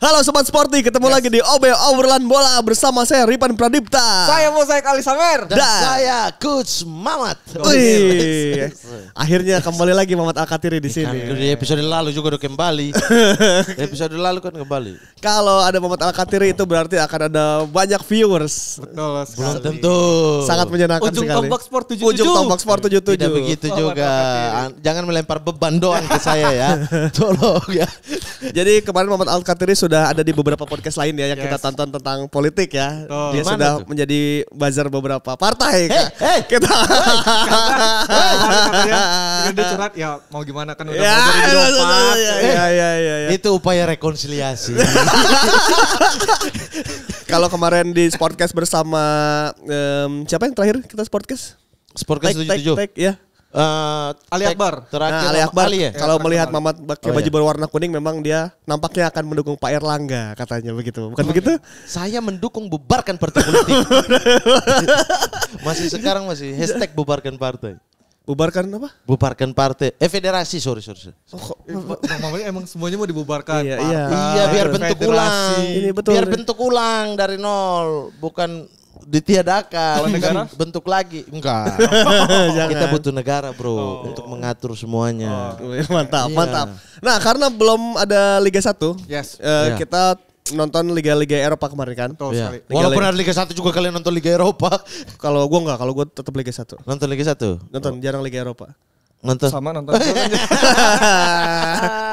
Halo Sobat Sporty, ketemu lagi di OB Obrolan Bola bersama saya Ripan Pradipta. Saya Mosaik Ali Samer. Dan saya Coach Mamat. Wih, akhirnya kembali lagi Mamat Al-Katiri di sini. Di episode lalu juga udah kembali. Episode lalu kan kembali. Kalau ada Mamat Al-Katiri itu berarti akan ada banyak viewers. Betul sekali. Belum tentu. Sangat menyenangkan Ujung sekali. tombak sport 77. Ujung tombak sport 77. Tidak begitu juga. Jangan melempar beban doang ke saya ya. Tolong ya. Jadi kemarin Mamat Al-Katiri sudah ada di beberapa podcast lain ya yang kita Yes. tonton tentang politik ya. Oh. Dia Gimana sudah tuh? menjadi buzzer beberapa partai. Kita Karena dia curhat ya mau gimana kan udah ya, mau jadi ya. Itu upaya rekonsiliasi. Kalau kemarin di Sportcast bersama siapa yang terakhir kita Sportcast? Sportcast 77. Ya. Ali Akbar. Terakhir Ali Akbar. Ali ya? Kalau terakhir melihat Ali. Mamat pakai Oh, baju iya. berwarna kuning memang dia nampaknya akan mendukung Pak Erlangga katanya begitu. Bukan begitu? Saya mendukung bubarkan partai politik. Masih sekarang masih hashtag bubarkan partai. Bubarkan apa? Bubarkan partai. Federasi, sorry. Mamanya emang semuanya mau dibubarkan. Iya, Partai, iya. Iya biar bentuk federasi. ulang. Ini betul. Biar bentuk ulang dari nol, bukan ditiadakan. Kalau negara? Bentuk lagi. Enggak. Jangan. Kita butuh negara, Bro, untuk mengatur semuanya. Mantap, Iya. mantap. Nah, karena belum ada Liga 1, Yes. Iya. kita nonton liga-liga Eropa kemarin kan. Betul Iya. sekali. Walaupun ada Liga 1 juga kalian nonton Liga Eropa. Kalau gue enggak, kalau gue tetap Liga 1. Nonton Liga 1? Nonton jarang Liga Eropa. Nonton. Sama nonton.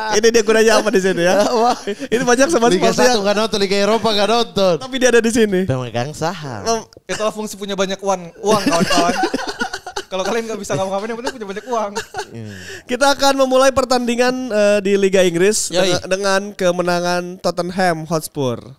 Ini dia gunanya apa di sini ya? Ini banyak sobat Liga sporty 1 yang enggak nonton, Liga Eropa enggak nonton. tapi dia ada di sini. Pemegang saham. Itulah fungsi punya banyak uang kawan-kawan. Kalau kalian nggak bisa ngapa-ngapain yang penting punya banyak uang. Kita akan memulai pertandingan di Liga Inggris Yoi. dengan kemenangan Tottenham Hotspur.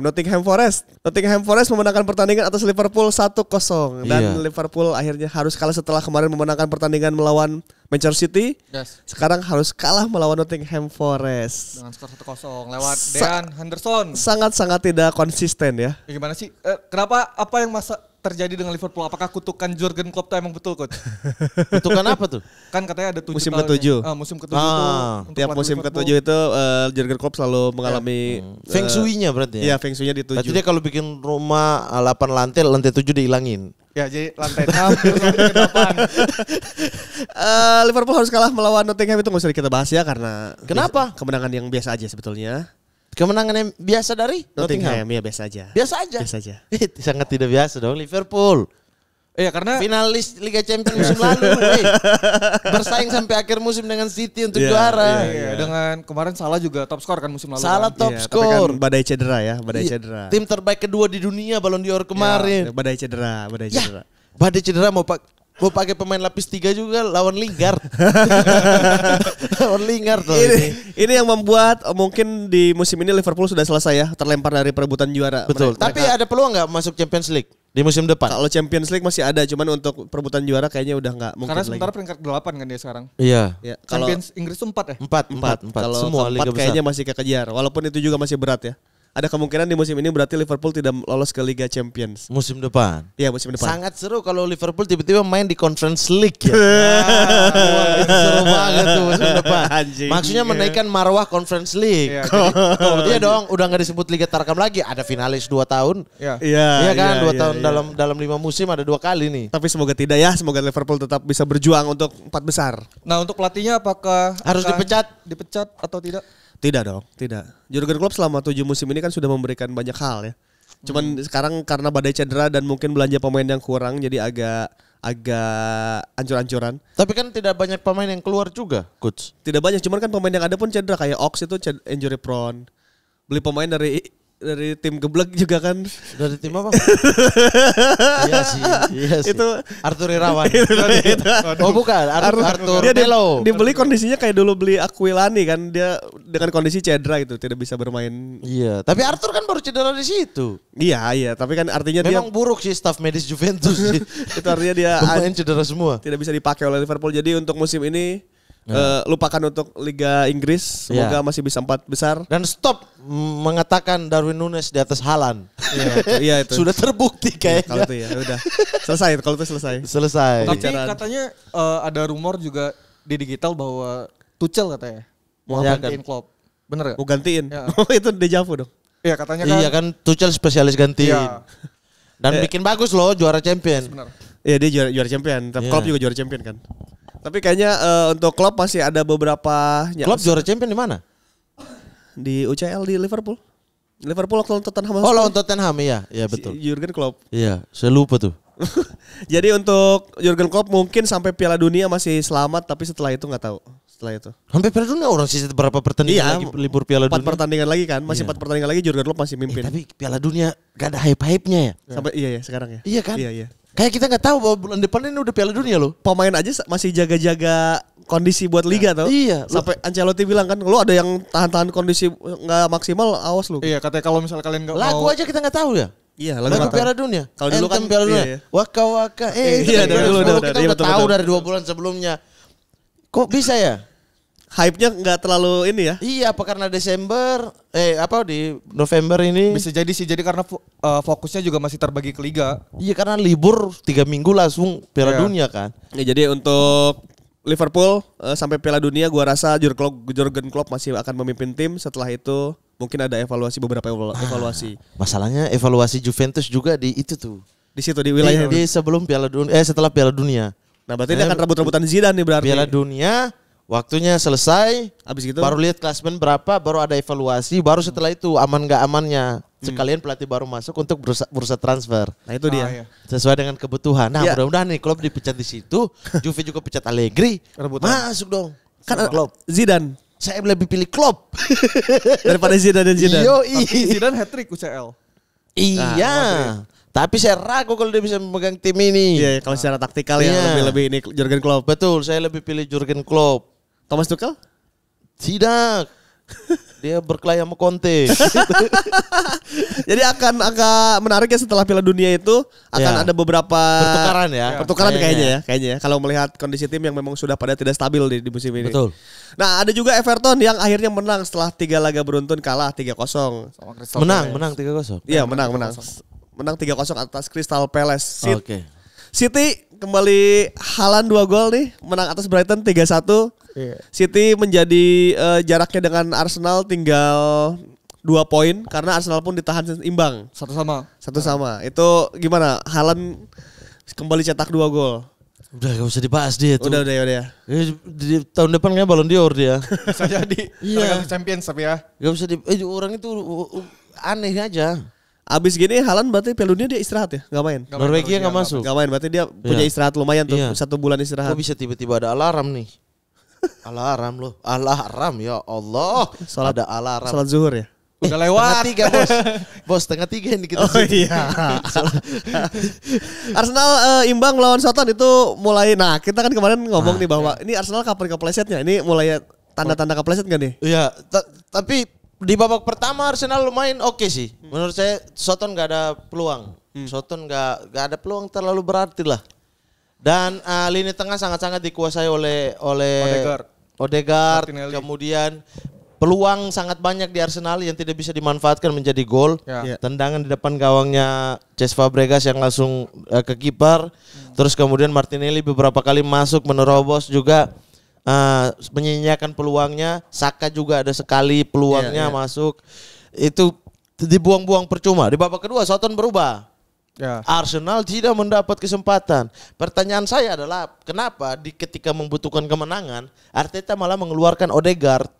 Nottingham Forest. Nottingham Forest memenangkan pertandingan atas Liverpool 1-0 dan Iya. Liverpool akhirnya harus kalah setelah kemarin memenangkan pertandingan melawan Manchester City. Yes. Sekarang harus kalah melawan Nottingham Forest. Dengan skor 1-0 lewat Dean Henderson. Sangat-sangat tidak konsisten ya. Ya, gimana sih? Kenapa apa yang terjadi dengan Liverpool? Apakah kutukan Jurgen Klopp itu emang betul, Coach? Kutukan apa tuh? Kan katanya ada 7 Musim tahun ke-7. ya. Musim ke-7 itu. untuk Tiap pelatih musim Liverpool. ke-7 itu Jurgen Klopp selalu mengalami Feng Shui-nya berarti Iya, ya? Feng Shui-nya di 7. Berarti dia kalau bikin rumah 8 lantai 7 dihilangin. Ya, jadi lantai 6 terus lantai ke-8. Liverpool harus kalah melawan Nottingham itu nggak usah kita bahas ya karena Kenapa? kemenangan yang biasa aja sebetulnya. Kemenangan yang biasa dari Nottingham ya biasa aja. Biasa aja. Biasa aja. Sangat tidak biasa dong Liverpool. Iya, karena Finalis Liga Champions musim lalu. Bersaing sampai akhir musim dengan City untuk Iya, juara. iya, dengan kemarin Salah juga top skor kan musim lalu. Salah kan? top Iya, tapi skor. kan badai cedera ya, badai Iya, cedera. Tim terbaik kedua di dunia Ballon d'Or kemarin. Badai cedera, badai Ya, cedera. badai cedera mau pakai pemain lapis 3 juga lawan Lingard. Lawan Lingard loh Ini yang membuat mungkin di musim ini Liverpool sudah selesai ya, terlempar dari perebutan juara. Betul. Tapi ada peluang nggak masuk Champions League di musim depan? Kalau Champions League masih ada, cuman untuk perebutan juara kayaknya udah nggak mungkin Karena lagi. sementara peringkat 8 kan dia sekarang. Iya. Ya, kalau Champions Inggris itu 4 ya? 4. Kalau Semua keempat liga besar. kayaknya masih kekejar, walaupun itu juga masih berat ya. Ada kemungkinan di musim ini berarti Liverpool tidak lolos ke Liga Champions. Musim depan. Iya, musim depan. Sangat seru kalau Liverpool tiba-tiba main di Conference League ya. Itu seru banget tuh musim depan. Anjing. Maksudnya menaikkan marwah Conference League. Iya, Iya dong, udah nggak disebut Liga Tarkam lagi. Ada finalis 2 tahun. Iya. Iya, Iya kan, 2 iya, tahun iya. dalam 5 musim ada 2 kali nih. Tapi semoga tidak ya, semoga Liverpool tetap bisa berjuang untuk 4 besar. Nah, untuk pelatihnya apakah Harus akan dipecat? Dipecat atau tidak? Tidak dong, tidak. Jurgen Klopp selama 7 musim ini kan sudah memberikan banyak hal ya. Cuman sekarang karena badai cedera dan mungkin belanja pemain yang kurang jadi agak ancur-ancuran. Tapi kan tidak banyak pemain yang keluar juga, coach. Tidak banyak, cuman kan pemain yang ada pun cedera kayak Ox itu injury prone. Beli pemain dari tim geblek juga kan. Dari tim apa? Iya sih. Itu Arthur Irawan. itu. Oh bukan, Arthur Dia Melo. dibeli kondisinya kayak dulu beli Aquilani kan, dia dengan kondisi cedera gitu tidak bisa bermain. Iya, tapi Arthur kan baru cedera di situ. Iya, tapi kan artinya Memang buruk sih staf medis Juventus sih. itu artinya dia Pemain cedera semua. tidak bisa dipakai oleh Liverpool. Jadi untuk musim ini lupakan untuk Liga Inggris. Semoga masih bisa 4 besar. Dan stop mengatakan Darwin Nunes di atas Haaland. Iya itu. Sudah terbukti Kalau kayaknya. itu ya udah selesai. Kalau itu selesai. Selesai. Tapi Pembicaraan. katanya ada rumor juga di digital bahwa Tuchel katanya mau Ya, gantiin Klopp. Bener gak? Mau gantiin. Ya. Oh itu deja vu dong. Iya katanya kan. Iya kan Tuchel spesialis gantiin. Iya. Dan bikin bagus loh juara champion. Bener. Iya dia juara champion. Tapi Iya. Klopp juga juara champion kan. Tapi kayaknya untuk Klopp masih ada beberapa Klopp juara champion di mana? di UCL di Liverpool. Liverpool waktu lawan Tottenham. Oh lawan Tottenham iya. Iya betul. Jurgen Klopp. Iya, saya lupa tuh. Jadi untuk Jurgen Klopp mungkin sampai Piala Dunia masih selamat, tapi setelah itu nggak tahu. Setelah itu. Sampai Piala Dunia orang sisa berapa pertandingan Iya, lagi libur Piala 4 Dunia. pertandingan lagi kan, masih 4 pertandingan lagi Jurgen Klopp masih mimpin. Tapi Piala Dunia gak ada hype-hype-nya ya? Sampai iya ya sekarang ya. Iya kan? Iya iya. Kayak kita gak tahu bahwa bulan depan ini udah Piala Dunia loh. Pemain aja masih jaga-jaga kondisi buat liga tau. Iya. Sampai Ancelotti bilang kan, lu ada yang tahan-tahan kondisi nggak maksimal, awas lu. Iya katanya kalau misalnya kalian nggak Lagu mau. aja kita gak tahu ya? Iya, Lagu nggak tahu. Piala Dunia. Kalau dulu kan, Anthem Piala Dunia. iya, iya. Waka waka. Iya, dari dulu udah, kita iya, udah betul, tahu betul. dari 2 bulan sebelumnya. Kok bisa ya? Hype-nya nggak terlalu ini ya. Iya, apa karena Desember? Di November ini? Bisa jadi sih, jadi karena fokusnya juga masih terbagi ke liga. Iya, karena libur 3 minggu langsung Piala Iya. Dunia kan. Ya, jadi untuk Liverpool sampai Piala Dunia gua rasa Jurgen Klopp masih akan memimpin tim. Setelah itu mungkin ada beberapa evaluasi. Masalahnya evaluasi Juventus juga di itu tuh. Di situ di wilayah. Di sebelum Piala Dunia, setelah Piala Dunia. Nah, berarti ini akan rebut-rebutan Zidane nih berarti. Piala Dunia waktunya selesai. Abis gitu Baru lihat klasemen berapa, baru ada evaluasi, baru setelah itu aman gak amannya. Sekalian pelatih baru masuk untuk bursa transfer. Nah, itu dia. Iya. Sesuai dengan kebutuhan. Nah, Ya. mudah-mudahan nih Klopp dipecat di situ, Juve juga pecat Allegri. Rebutan. Masuk dong. Kan Klopp. Zidane Saya lebih pilih Klopp. daripada Zidane dan Zidane. Tapi Yoi. Zidane hat-trick UCL. Iya. Tapi saya ragu kalau dia bisa memegang tim ini. Iya, kalau secara taktikal ya Iya. lebih ini Jurgen Klopp. Betul, saya lebih pilih Jurgen Klopp. Thomas Tuchel? Tidak. Dia berkelahi sama Conte. Jadi akan agak menarik ya setelah Piala Dunia itu akan Ya. ada beberapa Pertukaran ya. Pertukaran kayaknya ya. Kalau melihat kondisi tim yang memang sudah pada tidak stabil di musim ini. Betul. Nah, ada juga Everton yang akhirnya menang setelah 3 laga beruntun kalah 3-0. Sama Crystal Menang, Palace. menang 3-0. Iya, menang. Menang 3-0 atas Crystal Palace. Oke. City kembali Haaland 2 gol nih, menang atas Brighton 3-1. Iya. City menjadi jaraknya dengan Arsenal tinggal 2 poin karena Arsenal pun ditahan imbang Satu sama. 1-1. Itu gimana? Haaland kembali cetak 2 gol. Udah gak usah dibahas dia tuh. Udah ya. Di tahun depan kan Ballon d'Or dia. Bisa jadi. Iya. Karena Champions tapi ya. Gak usah orang itu aneh aja. Abis gini Haaland berarti Piala Dunia dia istirahat ya? Gak main? Nggak main Norwegia Norwegia, gak masuk. Gak main berarti dia punya Iya. istirahat lumayan tuh. Iya. 1 bulan istirahat. Kok bisa tiba-tiba ada alarm nih? Alarm loh. Alarm ya Allah. Salat- ada alarm. Salat zuhur ya? Udah lewat. 3 bos. Bos 3:30 ini kita. Oh iya. Arsenal imbang melawan Southampton itu mulai. Nah, kita kan kemarin ngomong nih bahwa ini Arsenal kapan keplesetnya? Ini mulai tanda-tanda kepleset gak nih? Iya, tapi di babak pertama Arsenal lumayan oke sih. Menurut saya Soton nggak ada peluang. Soton nggak ada peluang terlalu berarti lah. Dan lini tengah sangat-sangat dikuasai oleh Odegaard. Martinelli. Kemudian peluang sangat banyak di Arsenal yang tidak bisa dimanfaatkan menjadi gol. Ya. Tendangan di depan gawangnya Cesc Fabregas yang langsung ke kiper. Terus kemudian Martinelli beberapa kali masuk menerobos juga menyanyiakan peluangnya. Saka juga ada sekali peluangnya masuk. Itu dibuang-buang percuma. Di babak kedua Soton berubah. Ya. Arsenal tidak mendapat kesempatan. Pertanyaan saya adalah kenapa ketika membutuhkan kemenangan Arteta malah mengeluarkan Odegaard.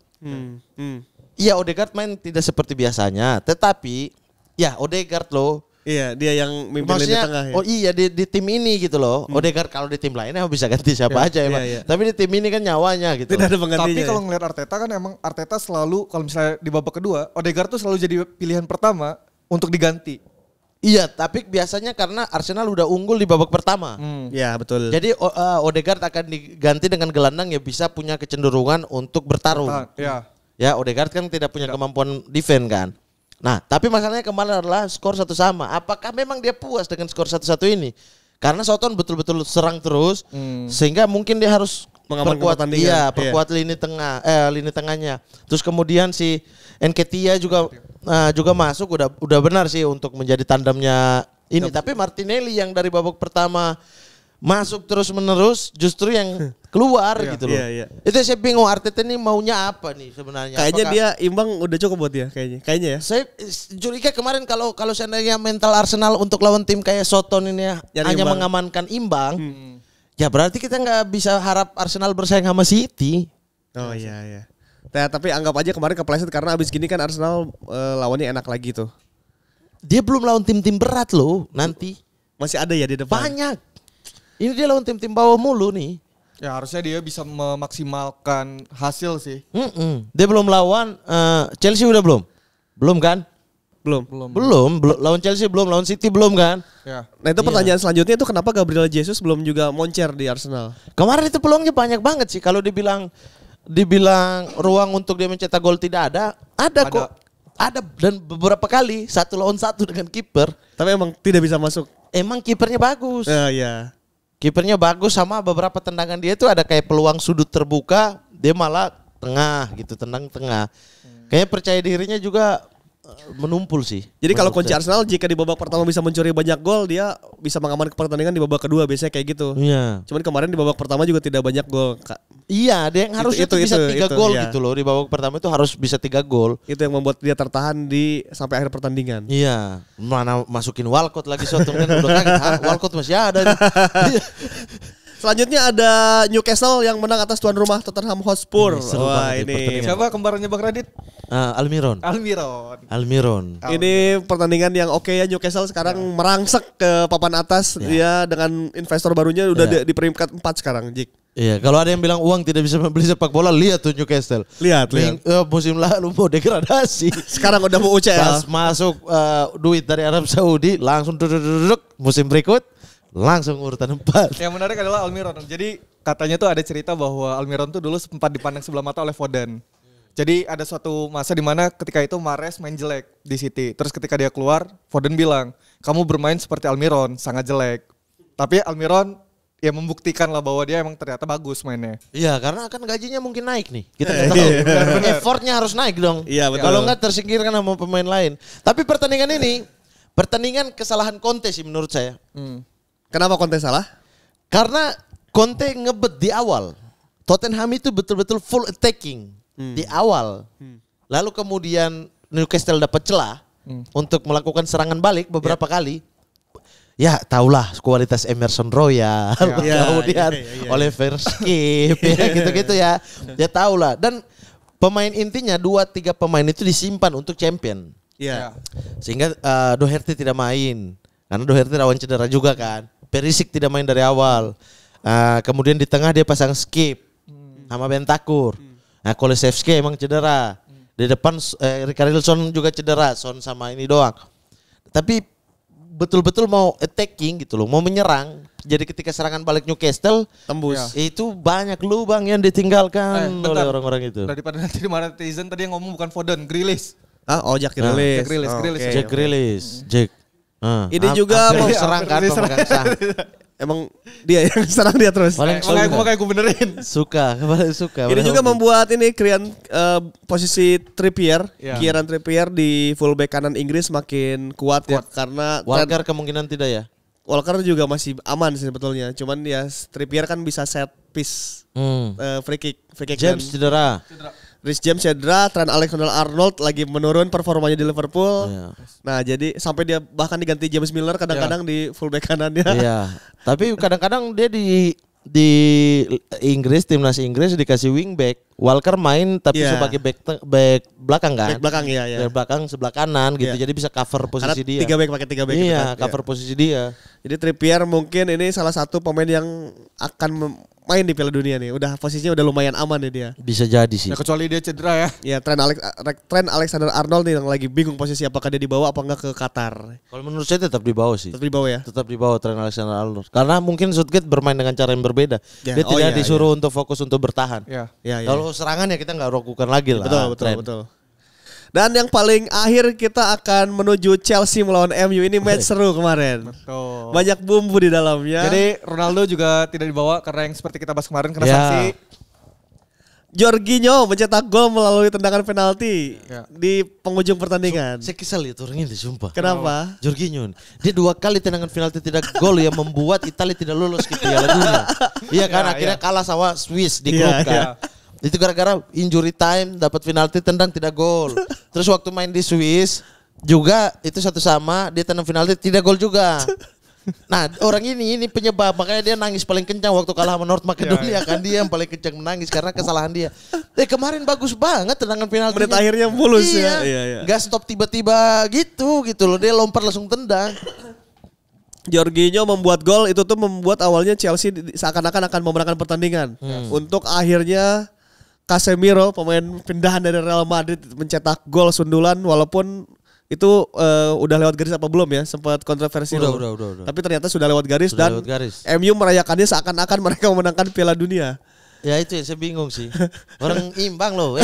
Iya, Odegaard main tidak seperti biasanya, tetapi ya Odegaard loh. Iya, dia yang mimpin lini tengah ya. Oh iya di tim ini gitu loh. Odegaard kalau di tim lainnya bisa ganti siapa aja emang. iya. Tapi di tim ini kan nyawanya gitu. Tidak ada penggantinya. Tapi kalau ngelihat Arteta kan emang Arteta selalu kalau misalnya di babak kedua Odegaard tuh selalu jadi pilihan pertama untuk diganti. Iya, tapi biasanya karena Arsenal udah unggul di babak pertama. Iya, betul. Jadi Odegaard akan diganti dengan gelandang yang bisa punya kecenderungan untuk bertarung. Ya. Ya, Odegaard kan tidak punya kemampuan defend kan. Nah, tapi masalahnya kemarin adalah skor 1 sama. Apakah memang dia puas dengan skor 1-1 ini? Karena Soton betul-betul serang terus, sehingga mungkin dia harus Mengamankan pertandingan. Iya, perkuat lini tengahnya. Terus kemudian si Nketiah juga masuk udah benar sih untuk menjadi tandemnya ini. Tapi Martinelli yang dari babak pertama masuk terus menerus justru yang keluar gitu loh. Iya. Itu saya bingung Arteta ini maunya apa nih sebenarnya. Kayaknya Apakah- dia imbang udah cukup buat dia kayaknya ya. Saya curiga kemarin kalau seandainya mental Arsenal untuk lawan tim kayak Soton ini Nyari hanya imbang. mengamankan imbang, ya berarti kita nggak bisa harap Arsenal bersaing sama City. Oh iya. Nah, tapi anggap aja kemarin kepleset karena abis gini kan Arsenal lawannya enak lagi tuh. Dia belum lawan tim-tim berat loh nanti. Masih ada ya di depan. Banyak. Ini dia lawan tim-tim bawah mulu nih. Ya harusnya dia bisa memaksimalkan hasil sih. Dia belum lawan Chelsea udah belum? Belum kan? Belum. Belum lawan Chelsea belum, lawan City belum kan? Ya. Nah itu pertanyaan selanjutnya itu kenapa Gabriel Jesus belum juga moncer di Arsenal? Kemarin itu peluangnya banyak banget sih. Kalau dibilang ruang untuk dia mencetak gol tidak ada kok. Ada dan beberapa kali 1 lawan 1 dengan kiper. Tapi emang tidak bisa masuk. Emang kipernya bagus. Iya. Kipernya bagus sama beberapa tendangan dia itu ada kayak peluang sudut terbuka, dia malah tengah gitu, tendang tengah. Kayaknya percaya dirinya juga menumpul sih. Jadi kalau menurut kunci saya. Arsenal jika di babak pertama bisa mencuri banyak gol, dia bisa mengamankan pertandingan di babak kedua biasanya kayak gitu. Iya. Cuman kemarin di babak pertama juga tidak banyak gol. Iya, dia yang harusnya Itu- tuh bisa 3 gol iya. gitu loh. Di babak pertama itu harus bisa 3 gol. Itu yang membuat dia tertahan di sampai akhir pertandingan. Iya, mana masukin Walcott lagi Soton kan udah kaget. Hah, Walcott masih ada nih. Selanjutnya ada Newcastle yang menang atas tuan rumah Tottenham Hotspur. Seru Wah banget nih ini pertandingan. Siapa kembarannya Bang Radit? Almiron. Almiron. ini pertandingan yang oke ya. Newcastle sekarang merangsek ke papan atas. Dia dengan investor barunya udah Iya. di peringkat 4 sekarang, Jik. Iya, kalau ada yang bilang uang tidak bisa membeli sepak bola, lihat tuh Newcastle. Lihat. Musim lalu mau degradasi. Sekarang udah mau Pas UCL. masuk duit dari Arab Saudi langsung duduk musim berikut langsung urutan 4. Yang menarik adalah Almiron. Jadi katanya tuh ada cerita bahwa Almiron tuh dulu sempat dipandang sebelah mata oleh Foden. Jadi ada suatu masa di mana ketika itu Mahrez main jelek di City. Terus ketika dia keluar, Foden bilang, "Kamu bermain seperti Almiron, sangat jelek." Tapi Almiron ya membuktikan lah bahwa dia emang ternyata bagus mainnya. Iya, karena akan gajinya mungkin naik nih. Kita nggak tahu. Effortnya harus naik dong. Iya, betul. Kalau nggak tersingkirkan sama pemain lain. Tapi pertandingan ini, pertandingan kesalahan Conte sih menurut saya. Kenapa Conte salah? Karena Conte ngebet di awal. Tottenham itu betul-betul full attacking di awal. Lalu kemudian Newcastle dapat celah untuk melakukan serangan balik beberapa kali. Ya tahulah kualitas Emerson Royal, Ya, kemudian iya. Oliver Skip, ya gitu-gitu ya. Ya tahulah. Dan pemain intinya 2-3 pemain itu disimpan untuk champion. Iya. Sehingga Doherty tidak main. Karena Doherty rawan cedera juga kan. Perisic tidak main dari awal. Kemudian di tengah dia pasang Skip sama Bentakur. Nah, Kulusevski emang cedera. Di depan Richarlison juga cedera, Son sama ini doang. Tapi betul-betul mau attacking gitu loh, mau menyerang. Jadi ketika serangan balik Newcastle Tembus. itu banyak lubang yang ditinggalkan oleh bentar. orang-orang itu. Daripada nanti di mana netizen tadi yang ngomong bukan Foden, Grealish. Ah, oh Jack Grealish. Jack Grealish, Oh, Grealish. oke. Jack Grealish, Jack. Ini juga mau mau- serang kan pemegang saham. Emang dia yang serang dia terus. Paling Makanya gue benerin. suka. Ini juga membuat ini posisi Trippier, Ya. Kieran Trippier di fullback kanan Inggris makin kuat ya karena Walker kemungkinan tidak ya. Walker juga masih aman sih sebetulnya. Cuman ya Trippier kan bisa set piece free kick James cedera. Reece James cedera, Trent Alexander-Arnold lagi menurun performanya di Liverpool. Iya. Nah, jadi sampai dia bahkan diganti James Milner kadang-kadang di fullback kanannya. Iya. Tapi kadang-kadang dia di Inggris, timnas Inggris dikasih wingback. Walker main tapi Iya. sebagai back belakang kan. Back belakang ya. Back belakang sebelah kanan gitu. Iya. Jadi bisa cover Karena posisi dia. 3 back pakai 3 back. Iya, gitu kan. cover posisi dia. Jadi Trippier mungkin ini salah satu pemain yang akan main di Piala Dunia nih. Udah posisinya udah lumayan aman nih dia. Bisa jadi sih. Ya kecuali dia cedera ya. Ya Trent Alexander-Arnold nih yang lagi bingung posisi apakah dia dibawa apa enggak ke Qatar. Kalau menurut saya tetap di bawah sih. Tetap dibawa ya. Tetap di bawah Trent Alexander-Arnold. Karena mungkin Southgate bermain dengan cara yang berbeda. Ya, Dia oh tidak iya, disuruh untuk fokus untuk bertahan. Ya. Ya, ya. Kalau serangan ya kita nggak ragukan lagi lah. Trent. Betul. Dan yang paling akhir kita akan menuju Chelsea melawan MU. Ini match seru kemarin. Tuh. Banyak bumbu di dalamnya. Jadi Ronaldo juga tidak dibawa karena yang seperti kita bahas kemarin kena Ya. sanksi. Jorginho mencetak gol melalui tendangan penalti di penghujung pertandingan. Saya kesal itu orang ini sumpah. Kenapa? Jorginho. Dia 2 kali tendangan penalti tidak gol yang membuat Italia tidak lolos ke Piala Dunia. Iya kan akhirnya kalah sama Swiss di grup kan. Itu gara-gara injury time dapat penalti tendang tidak gol. Terus waktu main di Swiss juga itu satu sama dia tendang penalti tidak gol juga. Nah orang ini penyebab makanya dia nangis paling kencang waktu kalah sama North Macedonia kan dia yang paling kencang menangis karena kesalahan dia. Kemarin bagus banget tendangan penalti. Menit akhirnya mulus ya. Gak stop tiba-tiba gitu loh dia lompat langsung tendang. Jorginho membuat gol itu tuh membuat awalnya Chelsea seakan-akan akan memenangkan pertandingan. Untuk akhirnya Casemiro pemain pindahan dari Real Madrid mencetak gol sundulan walaupun itu udah lewat garis apa belum ya? Sempat kontroversi udah. Tapi ternyata sudah lewat garis sudah dan lewat garis. MU merayakannya seakan-akan mereka memenangkan Piala Dunia. Ya itu yang saya bingung sih. Orang imbang loh.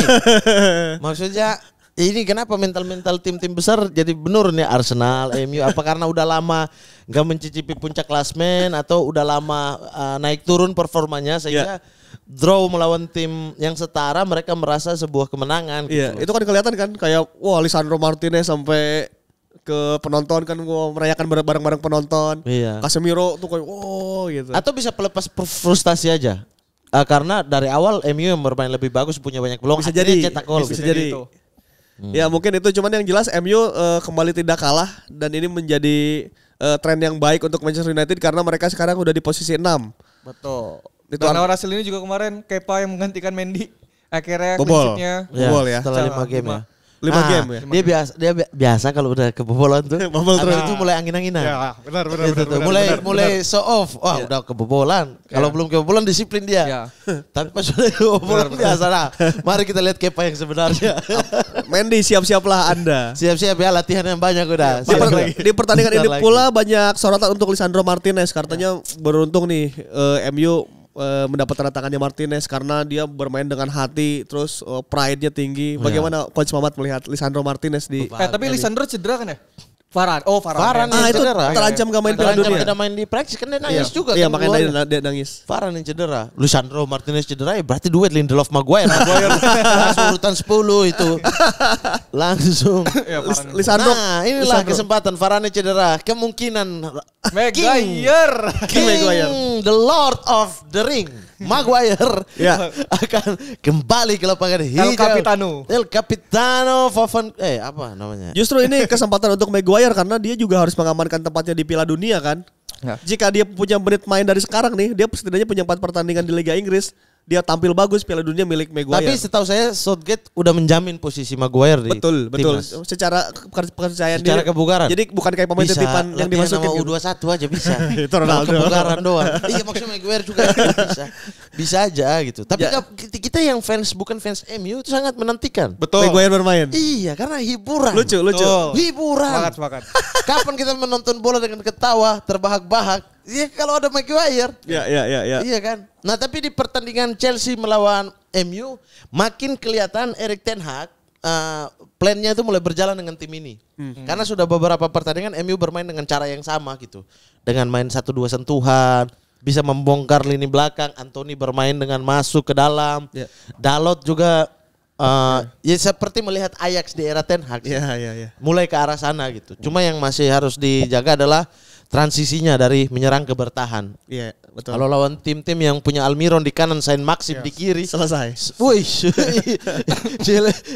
Maksudnya ini kenapa mental tim-tim besar jadi menurun ya Arsenal, MU? Apa karena udah lama nggak mencicipi puncak klasmen atau udah lama naik turun performanya sehingga draw melawan tim yang setara mereka merasa sebuah kemenangan gitu. Iya, itu kan kelihatan kan kayak wah Lisandro Martinez sampai ke penonton kan merayakan bareng-bareng penonton. Iya. Casemiro tuh kayak gitu. Atau bisa pelepas frustasi aja. Karena dari awal MU yang bermain lebih bagus punya banyak peluang bisa jadi cetak gol. Bisa jadi itu. Ya mungkin itu cuman yang jelas MU kembali tidak kalah dan ini menjadi tren yang baik untuk Manchester United karena mereka sekarang udah di posisi 6. Betul. Itu dan hasil ini juga kemarin Kepa yang menggantikan Mendy akhirnya bobol ya. Setelah 5 game ya. 5 game ya. Dia biasa kalau udah kebobolan tuh. Bobol terus. Itu mulai angin-anginan. Ya, benar. Mulai show off. Wah, udah kebobolan. Kalau belum kebobolan disiplin dia. Ya. Tapi pas udah kebobolan biasa lah. Mari kita lihat Kepa yang sebenarnya. Mendy siap-siaplah Anda. Siap-siap ya latihan yang banyak udah. Di pertandingan ini pula banyak sorotan untuk Lisandro Martinez. Katanya beruntung nih MU mendapat tanda tangannya Martinez karena dia bermain dengan hati terus pride-nya tinggi. Bagaimana Coach Mamat melihat Lisandro Martinez di tapi Lisandro cedera kan ya? Varane itu terancam gak main Piala Dunia. Tidak main di praktis kan dia nangis juga. Iya makanya dia nangis. Varane yang cedera. Lisandro Martinez cedera ya berarti duet Lindelof Maguire langsung urutan 10 itu. Langsung. Lisandro. Nah inilah kesempatan Varane cedera. Kemungkinan Maguire. The Lord of the Ring Maguire akan kembali ke lapangan hijau. El Capitano apa namanya? Justru ini kesempatan untuk Maguire karena dia juga harus mengamankan tempatnya di Piala Dunia kan. Jika dia punya menit main dari sekarang nih, dia setidaknya punya 4 pertandingan di Liga Inggris. Dia tampil bagus Piala Dunia milik Maguire. Tapi setahu saya Southgate udah menjamin posisi Maguire di Betul. timnas. Secara kepercayaan secara kebugaran. Jadi bukan kayak pemain titipan yang dimasukin sama U21 aja bisa. Itu Ronaldo. Kebugaran doang. Iya maksudnya Maguire juga bisa. Bisa aja gitu. Tapi kita yang bukan fans MU itu sangat menantikan. Betul. Maguire bermain. Iya, karena hiburan. Lucu. Hiburan. Semangat. Kapan kita menonton bola dengan ketawa, terbahak-bahak? Iya kalau ada Maguire. Ya. Iya kan. Nah tapi di pertandingan Chelsea melawan MU makin kelihatan Erik ten Hag plannya itu mulai berjalan dengan tim ini. Karena sudah beberapa pertandingan MU bermain dengan cara yang sama gitu. Dengan main 1-2 sentuhan, bisa membongkar lini belakang. Anthony bermain dengan masuk ke dalam. Dalot juga ya seperti melihat Ajax di era ten Hag. Iya. Mulai ke arah sana gitu. Cuma yang masih harus dijaga adalah transisinya dari menyerang ke bertahan. Iya, betul. Kalau lawan tim-tim yang punya Almiron di kanan, Saint Maxim di kiri, selesai. Wih,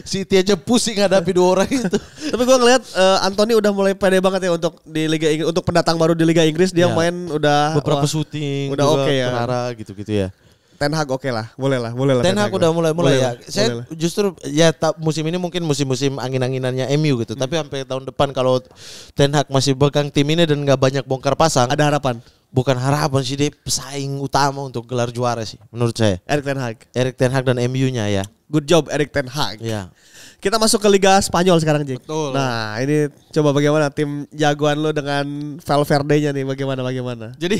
City aja pusing hadapi 2 orang itu. Tapi gue ngeliat Anthony udah mulai pede banget ya untuk di Liga Inggris, untuk pendatang baru di Liga Inggris dia main udah beberapa syuting, udah oke ya. Terara gitu-gitu ya. Ten Hag oke lah, boleh lah. Ten Hag udah mulai ya. Saya justru ya musim ini mungkin musim angin-anginannya MU gitu. Tapi sampai tahun depan kalau Ten Hag masih pegang tim ini dan nggak banyak bongkar pasang, ada harapan. Bukan harapan sih, dia pesaing utama untuk gelar juara sih menurut saya. Erik Ten Hag dan MU-nya ya. Good job Erik Ten Hag. Ya. Kita masuk ke Liga Spanyol sekarang, Jik. Betul. Nah, ini coba bagaimana tim jagoan lo dengan Valverde-nya nih, bagaimana? Jadi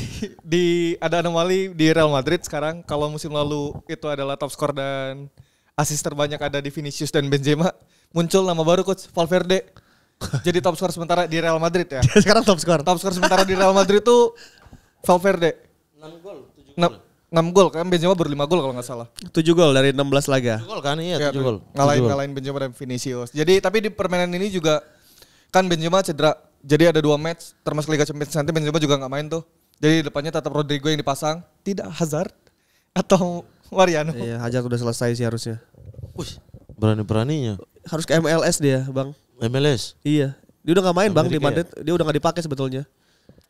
ada anomali di Real Madrid sekarang. Kalau musim lalu itu adalah top skor dan asis terbanyak ada di Vinicius dan Benzema, muncul nama baru Coach Valverde. Jadi top skor sementara di Real Madrid ya. Sekarang top skor. Top skor sementara di Real Madrid tuh Valverde. 6 gol, 7 gol. 6 gol kan Benzema baru 5 gol kalau nggak salah. 7 gol dari 16 laga. 7 gol kan iya, Ya, 7 gol. ngalahin Benzema dan Vinicius. Jadi tapi di permainan ini juga kan Benzema cedera. Jadi ada 2 match termasuk Liga Champions nanti Benzema juga nggak main tuh. Jadi depannya tetap Rodrigo yang dipasang, tidak Hazard atau Mariano. Iya, Hazard udah selesai sih harusnya. Wih, berani-beraninya. Harus ke MLS dia, Bang. MLS. Iya. Dia udah gak main Bang di Amerika Madrid. Dia udah gak dipakai sebetulnya.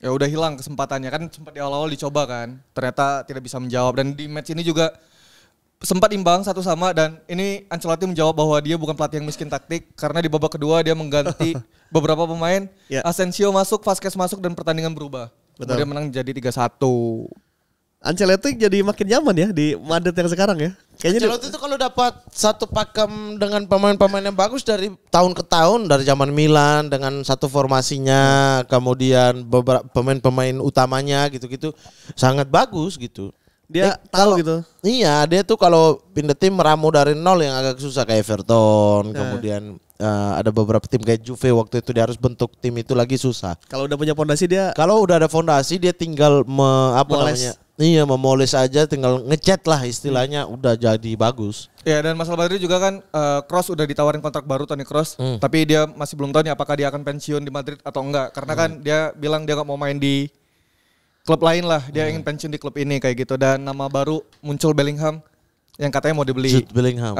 Ya udah hilang kesempatannya kan sempat di awal-awal dicoba kan. Ternyata tidak bisa menjawab dan di match ini juga sempat imbang 1-1 dan ini Ancelotti menjawab bahwa dia bukan pelatih yang miskin taktik karena di babak kedua dia mengganti beberapa pemain. Ya. Asensio masuk, Vasquez masuk dan pertandingan berubah. Betul. Kemudian menang jadi 3-1. Ancelotti jadi makin nyaman ya di Madrid yang sekarang ya. Kayaknya Ancelotti itu kalau dapat satu pakem dengan pemain-pemain yang bagus dari tahun ke tahun, dari zaman Milan dengan satu formasinya, kemudian beberapa pemain-pemain utamanya gitu-gitu sangat bagus gitu. dia tahu gitu. Iya, dia tuh kalau pindah tim meramu dari nol yang agak susah kayak Everton, kemudian ada beberapa tim kayak Juve waktu itu dia harus bentuk tim itu lagi susah. Kalau udah punya fondasi dia Kalau udah ada fondasi dia tinggal Moles. memoles aja, tinggal ngecat lah istilahnya, udah jadi bagus. Ya dan masalah Madrid juga kan Kroos udah ditawarin kontrak baru Toni Kroos, tapi dia masih belum tahu nih apakah dia akan pensiun di Madrid atau enggak. Karena kan dia bilang dia gak mau main di klub lain lah, dia ingin pensiun di klub ini kayak gitu. Dan nama baru muncul Bellingham yang katanya mau dibeli. Jude Bellingham.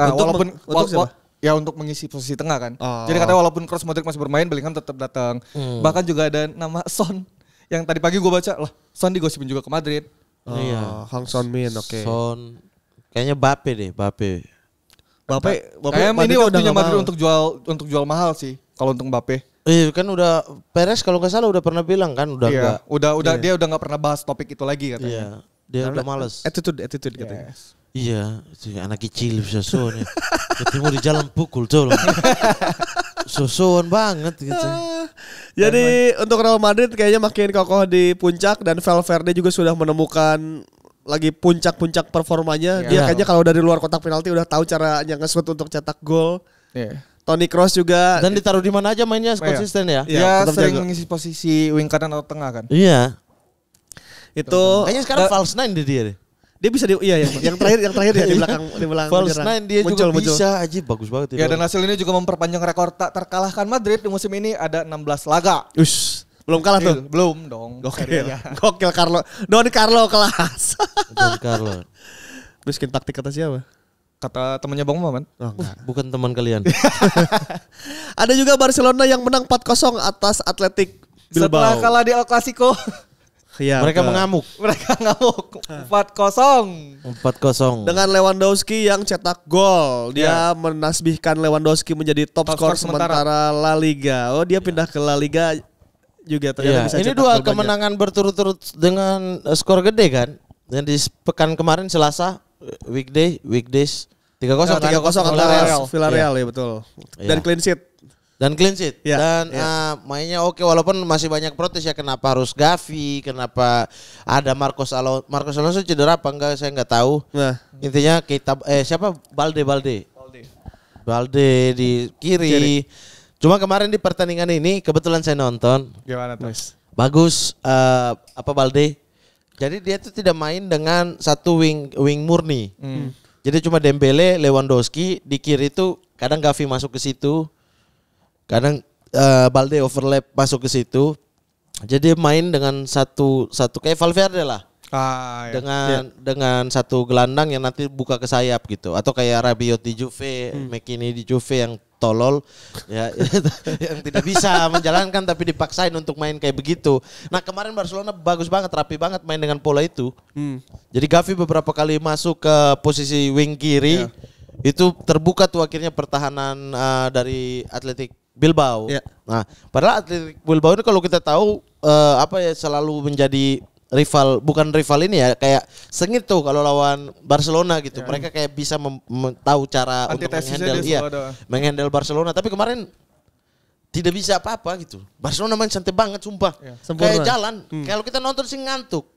Untuk mengisi posisi tengah kan. Jadi katanya walaupun Kroos Modric masih bermain, Bellingham tetap datang. Bahkan juga ada nama Son yang tadi pagi gue baca lah, Son digosipin juga ke Madrid. Iya. Hang Son Min, oke. Son kayaknya Bape deh, Bape. Kayaknya ini waktunya Madrid untuk jual mahal sih kalau untuk Mbappe. Kan udah Perez kalau nggak salah udah pernah bilang kan udah Iya, enggak. dia udah nggak pernah bahas topik itu lagi katanya. Iya, dia udah males. Attitude katanya. Yes. Iya, si anak kecil bisa soalnya. Ketemu di jalan pukul tuh. Sosokan banget gitu. Jadi untuk Real Madrid kayaknya makin kokoh di puncak dan Valverde juga sudah menemukan lagi puncak-puncak performanya. Dia kayaknya kalau dari luar kotak penalti udah tahu caranya nge-shoot untuk cetak gol. Iya. Toni Kroos juga Dan ditaruh di mana aja mainnya konsisten ya. Dia tetap sering jago. mengisi posisi wing kanan atau tengah kan. Iya. itu Kayaknya sekarang false nine dia deh. dia bisa yang terakhir ya di belakang False menyerang. nine dia juga bisa aja, bagus banget Ya dan hasil ini juga memperpanjang rekor tak terkalahkan Madrid di musim ini ada 16 laga. Belum kalah tuh. Belum dong. Gokil Carlo. Don Carlo kelas. Don Carlo. Miskin taktik kata siapa? Kata temannya Bang Maman. Oh, enggak. Bukan teman kalian. Ada juga Barcelona yang menang 4-0 atas Athletic Bilbao. Setelah kalah di El Clasico, Ya, Mereka mengamuk. mereka ngamuk 4-0. 4-0. Dengan Lewandowski yang cetak gol. Dia menasbihkan Lewandowski menjadi top skor sementara La Liga. Oh, dia pindah ke La Liga juga ternyata bisa Ini cetak dua gol banyak. kemenangan berturut-turut dengan skor gede kan. Yang di pekan kemarin Selasa weekdays 3-0 3-0 atas Villarreal ya betul. Dan Iya. clean sheet. Dan clean sheet. Ya, Dan mainnya oke walaupun masih banyak protes ya, kenapa harus Gavi, kenapa ada Marcos Alonso cedera apa enggak saya enggak tahu. Nah, Intinya kita siapa Balde di kiri. Cuma kemarin di pertandingan ini kebetulan saya nonton. Gimana tuh? Bagus Balde. Jadi dia tuh tidak main dengan satu wing murni. Jadi cuma Dembele, Lewandowski di kiri itu kadang Gavi masuk ke situ. Kadang Balde overlap masuk ke situ. Jadi main dengan satu kayak Valverde lah. Dengan satu gelandang yang nanti buka ke sayap gitu, atau kayak Rabiot di Juve, McKennie di Juve yang tolol ya yang tidak bisa menjalankan tapi dipaksain untuk main kayak begitu. Nah, kemarin Barcelona bagus banget, rapi banget main dengan pola itu. Jadi Gavi beberapa kali masuk ke posisi wing kiri. Itu terbuka tuh akhirnya pertahanan dari Athletic Bilbao. Nah, padahal Athletic Bilbao itu kalau kita tahu selalu menjadi bukan rival ini ya, kayak sengit tuh kalau lawan Barcelona gitu. Mereka kayak bisa tahu cara untuk menghandle Barcelona, tapi kemarin tidak bisa apa-apa gitu. Barcelona main santai banget sumpah. Kayak jalan. Kalau kita nonton sih ngantuk.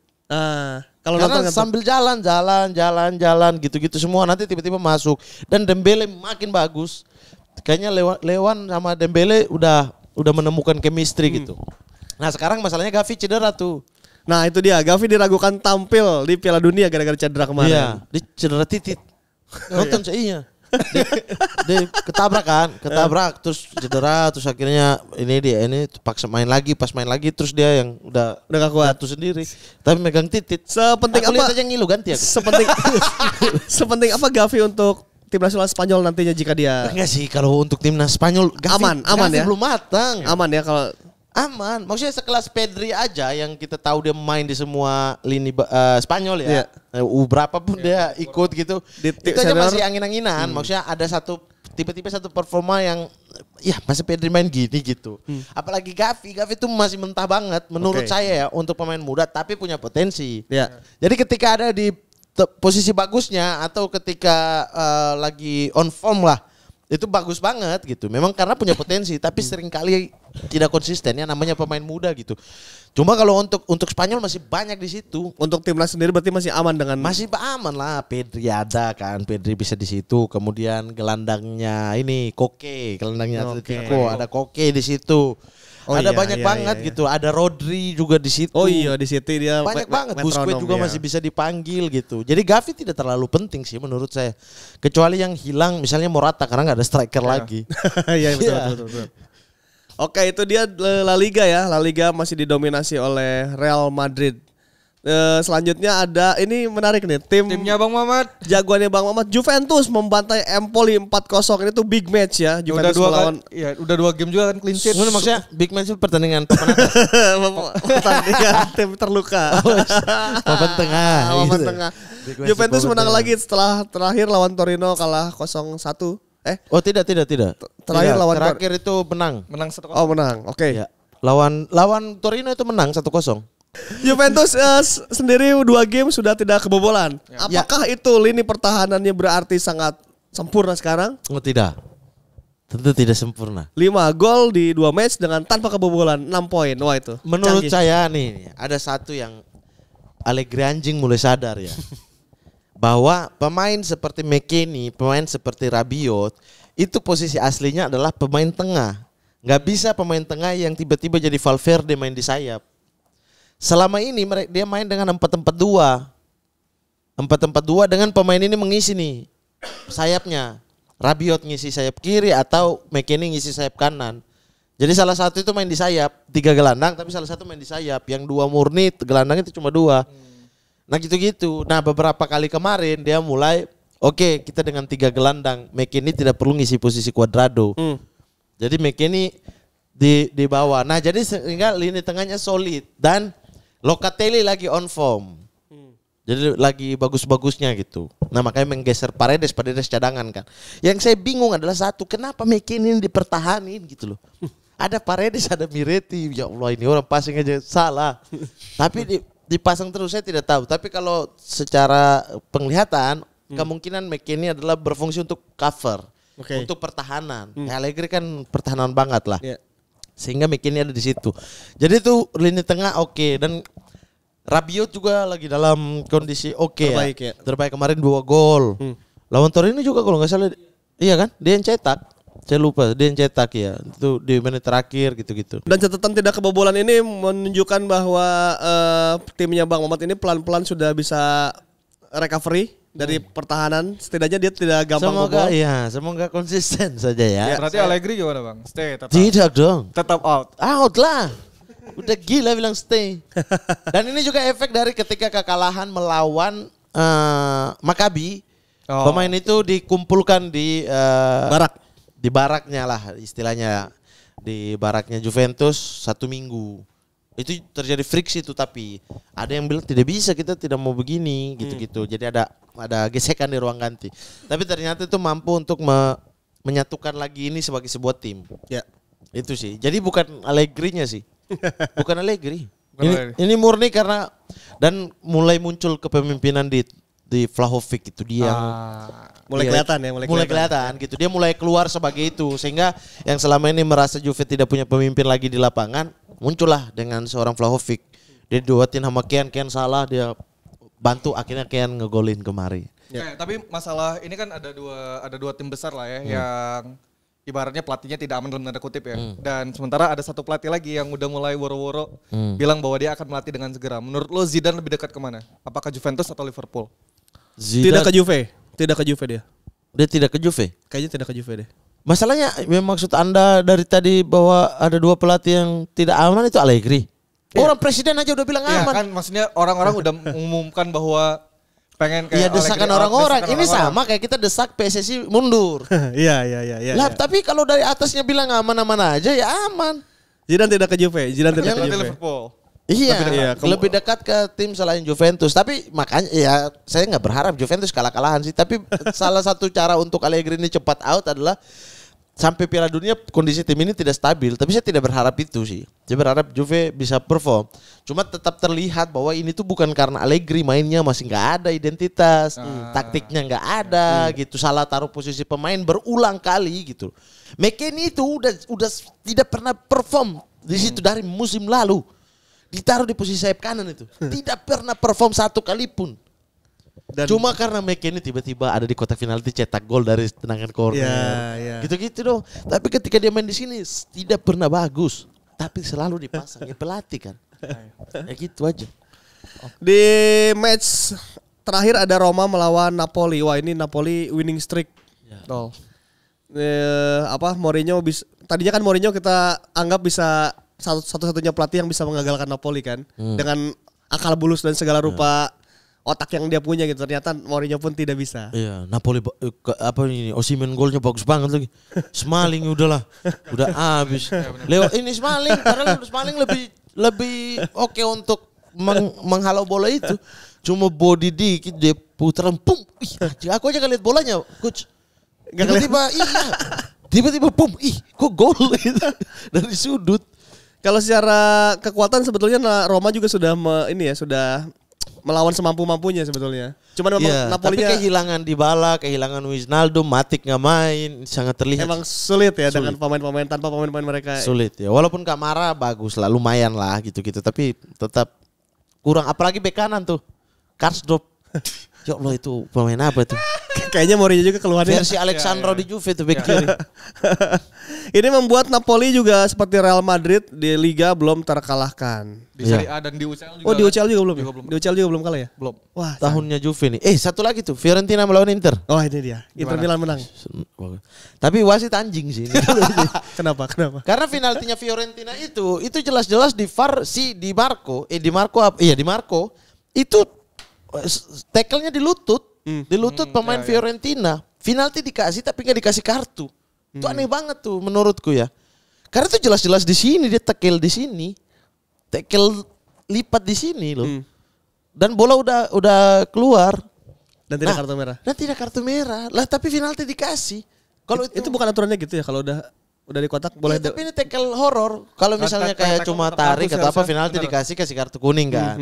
Kalau Karena sambil jalan gitu-gitu semua, nanti tiba-tiba masuk. Dan Dembele makin bagus. Kayaknya Lewan sama Dembele udah menemukan chemistry gitu. Nah, sekarang masalahnya Gavi cedera tuh. Nah itu dia, Gavi diragukan tampil di Piala Dunia gara-gara cedera kemarin. Iya, dia cedera titit. Nonton saya iya. Dia ketabrak terus cedera terus akhirnya ini paksa main lagi, pas main lagi terus dia yang udah gak kuat jatuh sendiri tapi megang titit. Sepenting aku apa lihat aja ngilu ganti aku. Sepenting apa Gavi untuk timnas nasional Spanyol nantinya jika dia enggak sih kalau untuk timnas Spanyol aman Gavi ya belum matang. Aman ya kalau aman, maksudnya sekelas Pedri aja yang kita tahu dia main di semua lini Spanyol ya. Berapa pun dia ikut gitu. Itu aja masih angin-anginan. Maksudnya ada tiba-tiba satu performa yang ya masih Pedri main gini gitu. Apalagi Gavi itu masih mentah banget menurut saya ya untuk pemain muda tapi punya potensi. Jadi ketika ada di posisi bagusnya atau ketika lagi on form lah itu bagus banget gitu. Memang karena punya potensi tapi seringkali tidak konsisten ya namanya pemain muda gitu. Cuma kalau untuk Spanyol masih banyak di situ. Untuk timnas sendiri berarti masih aman dengan masih aman lah. Pedri ada kan, Pedri bisa di situ. Kemudian gelandangnya ini gelandangnya Atletico ada Koke di situ. Ada banyak banget gitu. Ada Rodri juga di situ. Oh iya di situ dia banyak banget. Busquets juga masih bisa dipanggil gitu. Jadi Gavi tidak terlalu penting sih menurut saya. Kecuali yang hilang misalnya Morata karena nggak ada striker lagi. Iya betul. Oke itu dia La Liga ya. La Liga masih didominasi oleh Real Madrid. Selanjutnya ada ini menarik nih timnya Bang Mamat. Jagoannya Bang Mamat Juventus membantai Empoli 4-0. Ini tuh big match ya. Juventus melawan udah 2 game juga kan clean sheet. Maksudnya big match itu pertandingan papan atas. Pertandingan tim terluka. Papan tengah. Papan tengah. Juventus menang lagi setelah terakhir lawan Torino kalah 0-1. Oh tidak. Terakhir itu menang. Menang 1-0. Oh menang. Oke. Ya. Lawan Torino itu menang 1-0. Juventus sendiri 2 game sudah tidak kebobolan. Apakah itu lini pertahanannya berarti sangat sempurna sekarang? Oh tidak. Tentu tidak sempurna. 5 gol di 2 match dengan tanpa kebobolan 6 poin. Wah itu. Menurut saya nih ada satu yang Allegri anjing mulai sadar ya. Bahwa pemain seperti McKennie, pemain seperti Rabiot itu posisi aslinya adalah pemain tengah. Gak bisa pemain tengah yang tiba-tiba jadi Valverde main di sayap. Selama ini dia main dengan 4-4-2. 4-4-2 dengan pemain ini mengisi nih sayapnya. Rabiot ngisi sayap kiri atau McKennie ngisi sayap kanan. Jadi salah satu itu main di sayap, 3 gelandang tapi salah satu main di sayap. Yang 2 murni, gelandang itu cuma 2. Nah gitu-gitu. Nah beberapa kali kemarin dia mulai kita dengan 3 gelandang. McKennie tidak perlu ngisi posisi Cuadrado. Jadi McKennie di bawah. Nah jadi sehingga lini tengahnya solid dan Locatelli lagi on form. Jadi lagi bagus-bagusnya gitu. Nah makanya menggeser Paredes cadangan kan. Yang saya bingung adalah satu, kenapa McKennie ini dipertahanin gitu loh. Ada Paredes, ada Miretti. Ya Allah ini orang passing aja salah. Tapi dipasang terus saya tidak tahu. Tapi kalau secara penglihatan kemungkinan McKennie adalah berfungsi untuk cover. Untuk pertahanan. Allegri kan pertahanan banget lah. Sehingga McKennie ada di situ. Jadi itu lini tengah dan Rabiot juga lagi dalam kondisi terbaik ya. Terbaik kemarin 2 gol. Lawan Torino juga kalau nggak salah. Iya kan? Dia yang cetak. Saya lupa dia yang cetak ya. Itu di menit terakhir gitu-gitu. Dan catatan tidak kebobolan ini menunjukkan bahwa timnya Bang Mamat ini pelan-pelan sudah bisa recovery dari pertahanan. Setidaknya dia tidak gampang semoga bobol. Semoga konsisten saja ya. Berarti Allegri gimana Bang? Stay tetap. Tidak dong. Tetap out. Out lah. Udah gila bilang stay. Dan ini juga efek dari ketika kekalahan melawan Maccabi. Pemain itu dikumpulkan di barak. Di baraknya lah istilahnya. Di baraknya Juventus 1 minggu. Itu terjadi friksi itu tapi ada yang bilang tidak bisa, kita tidak mau begini gitu-gitu. Jadi ada gesekan di ruang ganti. Tapi ternyata itu mampu untuk menyatukan lagi ini sebagai sebuah tim. Ya. Itu sih. Jadi bukan Allegri-nya sih. Bukan Allegri. Ini murni karena dan mulai muncul kepemimpinan di Vlahovic itu dia. Mulai kelihatan ya, mulai kelihatan gitu. Dia mulai keluar sebagai itu sehingga yang selama ini merasa Juve tidak punya pemimpin lagi di lapangan, muncullah dengan seorang Vlahovic. Dia duetin sama Kian salah, dia bantu akhirnya Kian ngegolin kemari. Tapi masalah ini kan ada dua tim besar lah ya ibaratnya pelatihnya tidak aman dalam tanda kutip ya. Dan sementara ada satu pelatih lagi yang udah mulai woro-woro bilang bahwa dia akan melatih dengan segera. Menurut lo Zidane lebih dekat kemana? Apakah Juventus atau Liverpool? Tidak ke Juve. Tidak ke Juve dia. Dia tidak ke Juve. Kayaknya tidak ke Juve deh. Masalahnya memang maksud Anda dari tadi bahwa ada dua pelatih yang tidak aman itu Allegri. Orang presiden aja udah bilang Iya aman. kan maksudnya orang-orang udah mengumumkan bahwa pengen Iya kayak desakan Allegri out, orang-orang. desakan Ini orang-orang. sama kayak kita desak PSSI mundur. Iya. Lah tapi kalau dari atasnya bilang aman-aman aja ya aman. Zidane tidak ke Juve. Zidane tidak ke Berarti Juve. Liverpool. Iya, Lebih lebih dekat ke tim selain Juventus. Tapi makanya ya saya nggak berharap Juventus kalah-kalahan sih. Tapi salah satu cara untuk Allegri ini cepat out adalah sampai Piala Dunia kondisi tim ini tidak stabil. Tapi saya tidak berharap itu sih. Saya berharap Juve bisa perform. Cuma tetap terlihat bahwa ini tuh bukan karena Allegri mainnya masih nggak ada identitas, taktiknya nggak ada gitu. Salah taruh posisi pemain berulang kali gitu. McKennie itu udah tidak pernah perform di situ dari musim lalu. Ditaruh di posisi sayap kanan itu. Tidak pernah perform satu kali pun. Dan Cuma karena McKennie tiba-tiba ada di kotak penalti cetak gol dari tendangan corner. Iya. Gitu-gitu dong. Tapi ketika dia main di sini tidak pernah bagus. Tapi selalu dipasang ya pelatih kan. Ya gitu aja. di match terakhir ada Roma melawan Napoli. Wah, ini Napoli winning streak. Oh. Mourinho tadinya kan Mourinho kita anggap bisa satu-satunya pelatih yang bisa mengagalkan Napoli kan dengan akal bulus dan segala rupa otak yang dia punya gitu. Ternyata Mourinho pun tidak bisa. Iya, Napoli Osimhen golnya bagus banget lagi. Smalling udah habis. Lewat ini Smalling, padahal Smalling lebih oke untuk menghalau bola itu. Cuma body dikit dia putaran pum. Ih, aku aja ngeliat bolanya, coach. Tiba-tiba pum. Ih, kok gol gitu dari sudut. Kalau secara kekuatan sebetulnya Roma juga sudah sudah melawan semampu-mampunya sebetulnya. Cuman memang Napolinya tapi kehilangan Dybala, kehilangan Wijnaldum, Matic nggak main, sangat terlihat. emang sulit ya dengan pemain-pemain tanpa pemain-pemain mereka. Sulit ya. Walaupun Kamara bagus lah, lumayan lah gitu-gitu, tapi tetap kurang. Apalagi bek kanan tuh, Karsdorp. Ya Allah itu pemain apa tuh? Kayaknya Mourinho juga keluhannya. Versi Alexandro di Juve tuh bek kiri. Ini membuat Napoli juga seperti Real Madrid di Liga belum terkalahkan. Di Serie A dan di UCL juga. Oh di UCL juga belum ya? belum. Di UCL juga belum kalah ya? Belum. Wah, Tahunnya Juve nih. Satu lagi tuh, Fiorentina melawan Inter. Oh ini dia. Inter Milan menang. Tapi wasit anjing sih. Kenapa? Karena penaltinya Fiorentina itu jelas-jelas di VAR si Di Marco itu tackle-nya di lutut. Di lutut pemain Fiorentina. Penalti dikasih tapi nggak dikasih kartu. Itu aneh banget tuh menurutku ya. Karena itu jelas-jelas di sini dia tackle di sini. Tackle lipat di sini loh. Dan bola udah keluar. Dan tidak kartu merah. Dan tidak kartu merah. Lah tapi penalti dikasih. Kalau Itu bukan aturannya gitu ya kalau udah di kotak boleh. Iya, tapi ini tackle horor. Kalau misalnya kayak cuma tarik atau apa penalti dikasih kasih kartu kuning kan.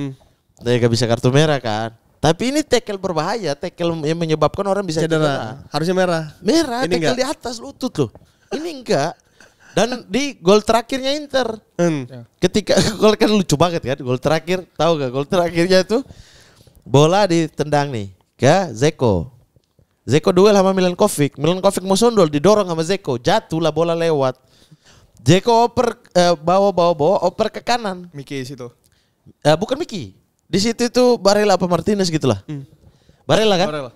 Dia gak bisa kartu merah kan. Tapi ini tackle berbahaya, tackle yang menyebabkan orang bisa cedera. Harusnya merah. Merah, Ini tackle enggak. di atas lutut loh. Ini enggak. Dan di gol terakhirnya Inter. Ketika gol kan lucu banget kan, gol terakhir, tahu gak gol terakhirnya itu bola ditendang nih ke Zeko. Zeko duel sama Milankovic. Milankovic mau sondol, didorong sama Zeko, jatuhlah bola lewat. Zeko oper bawa oper ke kanan. Miki situ. Bukan Miki. Di situ itu Barella apa Martinez gitulah. Barella kan? Barella.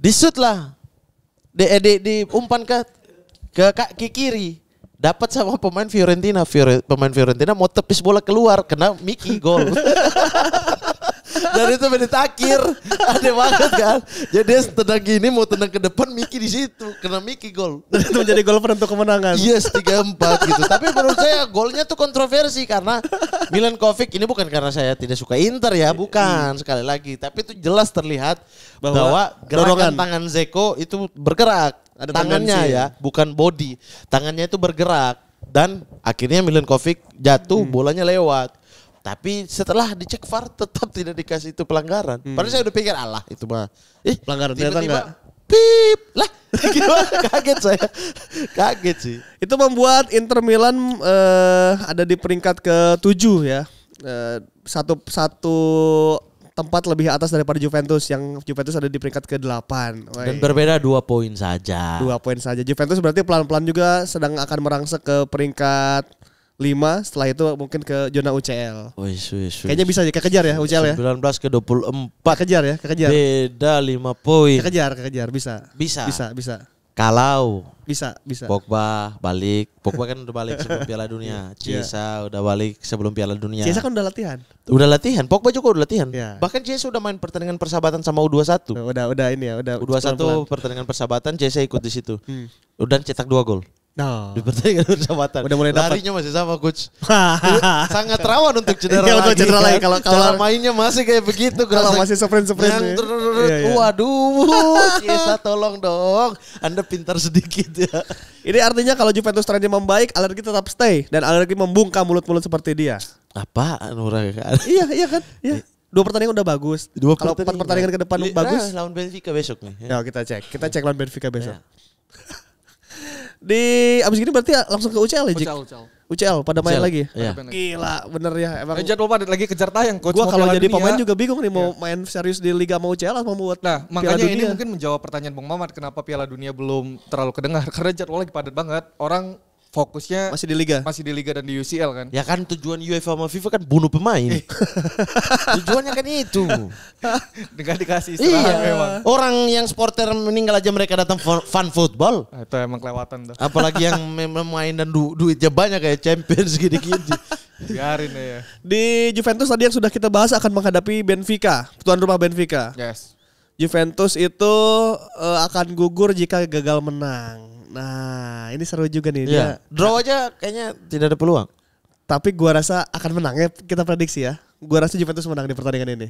Di-shoot lah. Di umpan ke kaki kiri. Dapat sama pemain Fiorentina. Pemain Fiorentina mau tepis bola keluar. Kena Miki gol. Dan itu menit akhir. Aneh banget kan. Jadi dia tendang gini mau tendang ke depan Miki di situ. Kena Miki gol. Dan itu menjadi gol penentu kemenangan. Yes 3-4 gitu. Tapi menurut saya golnya tuh kontroversi karena Milankovic ini bukan karena saya tidak suka Inter ya, bukan sekali lagi. Tapi itu jelas terlihat bahwa gerakan tangan Zeko itu bergerak. Ada tangannya tendensi. ya, bukan body. Tangannya itu bergerak dan akhirnya Milankovic jatuh, bolanya lewat. Tapi setelah dicek VAR tetap tidak dikasih itu pelanggaran. Padahal saya udah pikir Allah itu mah. Pelanggaran, ternyata enggak. Pip lah, gimana? Kaget saya, kaget sih. Itu membuat Inter Milan ada di peringkat ke-7 ya. Satu tempat lebih atas daripada Juventus yang Juventus ada di peringkat ke-8. Dan berbeda 2 poin saja. 2 poin saja. Juventus berarti pelan-pelan juga sedang akan merangsek ke peringkat 5, setelah itu mungkin ke zona UCL. Wis. Kayaknya bisa ya kekejar ya UCL ya. 19 ke 24. Kekejar ya, kekejar. Beda 5 poin. Kekejar bisa. Bisa. Kalau Bisa. Pogba balik, Pogba kan udah balik sebelum Piala Dunia. Chiesa udah balik sebelum Piala Dunia. Chiesa kan udah latihan. Udah latihan, Pogba juga udah latihan. Ya. Bahkan Chiesa udah main pertandingan persahabatan sama U21. Udah ini ya, udah U21 pelan-pelan. pertandingan persahabatan Chiesa ikut di situ. Udah cetak 2 gol. No. Di pertandingan persahabatan. Udah mulai dapat. Larinya masih sama coach. Sangat rawan untuk cedera Iya, lagi. untuk cedera lagi. Kan? Cara mainnya masih kayak begitu. Kalau masih sprint ya. Iya. Waduh, Chiesa tolong dong. Anda pintar sedikit ya. Ini artinya kalau Juventus trennya membaik, alergi tetap stay dan alergi membungkam mulut-mulut seperti dia. Apaan orang Iya kan? Iya. 2 pertandingan udah bagus. Kalau 4 pertandingan ke depan bagus. Lawan Benfica besok nih. Ya kita cek lawan Benfica besok. Abis ini berarti langsung ke UCL ya, Jik? UCL pada main lagi. Iya. Gila, bener ya emang. Jadwal padat lagi kejar tayang coach. Gua mau kalau Piala jadi Dunia. pemain juga bingung nih mau main serius di Liga mau UCL atau mau buat Nah, Piala makanya ini Dunia. mungkin menjawab pertanyaan Bang Mamat kenapa Piala Dunia belum terlalu kedengar karena jadwal lagi padat banget. Orang fokusnya Masih di Liga. masih di Liga dan di UCL kan. Ya kan tujuan UEFA sama FIFA kan bunuh pemain. Tujuannya kan itu. Dengan dikasih istirahat memang. Orang yang supporter meninggal aja mereka datang fun football. Nah, itu emang kelewatan tuh. Apalagi yang main dan duitnya banyak kayak Champions gini-gini. Biarin ya. Di Juventus tadi yang sudah kita bahas akan menghadapi Benfica, tuan rumah Benfica. Yes. Juventus itu akan gugur jika gagal menang. Nah, ini seru juga nih dia. Draw aja kayaknya tidak ada peluang. Tapi gua rasa akan menang ya, kita prediksi ya. Gua rasa Juventus menang di pertandingan ini.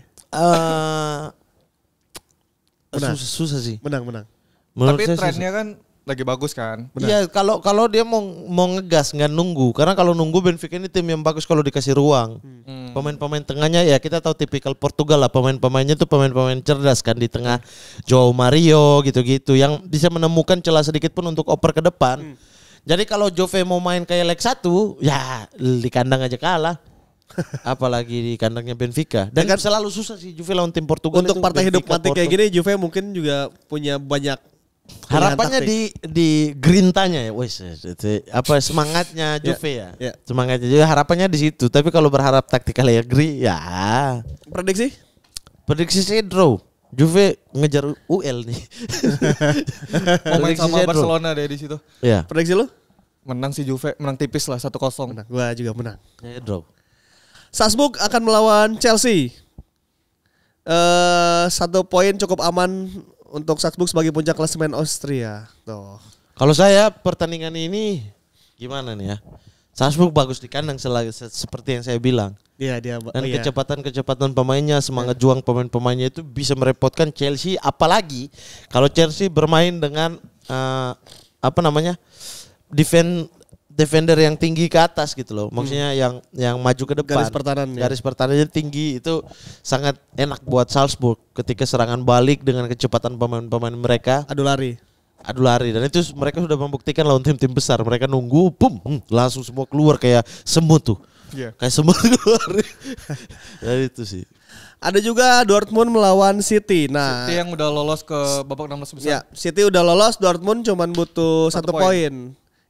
Menang. Susah sih. Menang. Menurut Tapi saya trennya kan lagi bagus kan. Iya, kalau dia mau ngegas nggak nunggu, karena kalau nunggu Benfica ini tim yang bagus kalau dikasih ruang. Pemain-pemain tengahnya ya kita tahu tipikal Portugal lah, pemain-pemainnya tuh pemain-pemain cerdas kan di tengah. Joao Mario gitu-gitu yang bisa menemukan celah sedikit pun untuk oper ke depan. Jadi kalau Juve mau main kayak leg 1, ya di kandang aja kalah. Apalagi di kandangnya Benfica. Dan kan selalu susah sih Juve lawan tim Portugal. Untuk itu partai hidup Benfica, mati kayak Porto. gini Juve mungkin juga punya banyak Harapannya pilihan taktik. di grintanya ya, wes apa semangatnya Juve ya. ya. Semangatnya juga harapannya di situ. Tapi kalau berharap taktikal Allegri ya. Prediksi saya draw. Juve ngejar UL nih. Mau main Prediksi sama saya draw. Barcelona deh di situ. Ya. Prediksi lu? Menang si Juve, menang tipis lah 1-0. Gua juga menang. Saya draw. Salzburg akan melawan Chelsea. 1 poin cukup aman untuk Salzburg sebagai puncak klasemen Austria. Tuh. Kalau saya pertandingan ini gimana nih ya? Salzburg bagus di kandang seperti yang saya bilang. Iya dia. Dan kecepatan pemainnya, semangat juang pemain-pemainnya itu bisa merepotkan Chelsea. Apalagi kalau Chelsea bermain dengan defender yang tinggi ke atas gitu loh. Maksudnya yang maju ke depan. Garis pertahanannya tinggi, itu sangat enak buat Salzburg ketika serangan balik dengan kecepatan pemain-pemain mereka. Adu lari. Dan itu mereka sudah membuktikan lawan tim-tim besar. Mereka nunggu, langsung semua keluar kayak semut tuh. Iya. Kayak semut keluar. Jadi itu sih. Ada juga Dortmund melawan City. Nah, City yang udah lolos ke babak 16 besar. ya, City udah lolos, Dortmund cuman butuh 1 1 poin.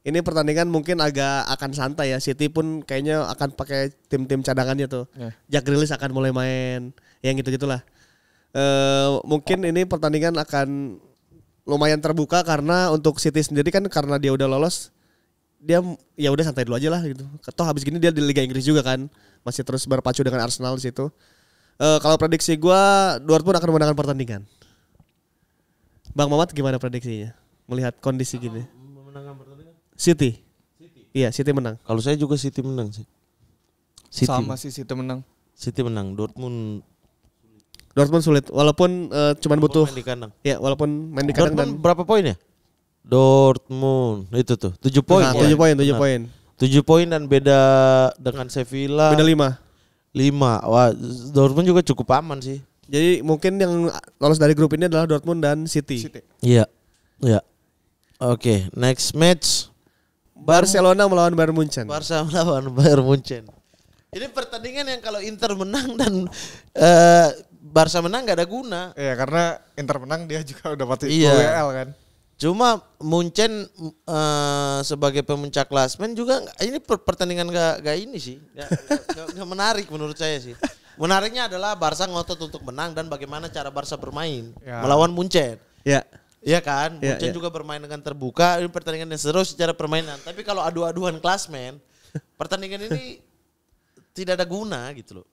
Ini pertandingan mungkin agak akan santai ya. City pun kayaknya akan pakai tim-tim cadangannya tuh. Yeah. Jack Grealish akan mulai main. Yang gitu-gitulah. Mungkin ini pertandingan akan lumayan terbuka karena untuk City sendiri kan karena dia udah lolos, dia ya udah santai dulu aja lah gitu. Toh habis gini dia di Liga Inggris juga kan. Masih terus berpacu dengan Arsenal di situ. Kalau prediksi gua Dortmund akan memenangkan pertandingan. Bang Mamat gimana prediksinya? Melihat kondisi gini. City. Iya, City menang. Kalau saya juga City menang sih. Sama sih City menang. City menang. Dortmund sulit walaupun cuman butuh main di kandang. ya walaupun main di kandang dan Berapa poin ya? Dortmund itu tuh 7 poin. nah, 7 poin. 7 poin dan beda dengan Sevilla. Beda 5. 5. Wah, Dortmund juga cukup aman sih. Jadi mungkin yang lolos dari grup ini adalah Dortmund dan City. Iya. Iya. Oke, next match Barcelona melawan Bayern Munchen. Barca melawan Bayern Munchen. Ini pertandingan yang kalau Inter menang dan Barca menang gak ada guna. Iya, karena Inter menang dia juga udah pasti Iya. WL kan. Cuma Munchen sebagai pemuncak klasmen juga ini pertandingan gak ini sih. Gak menarik menurut saya sih. Menariknya adalah Barca ngotot untuk menang dan bagaimana cara Barca bermain Ya. melawan Munchen. Ya. Iya kan? Ya, Munchen ya. juga bermain dengan terbuka, ini pertandingan yang seru secara permainan. Tapi kalau adu-aduan klasmen, pertandingan ini tidak ada guna gitu loh.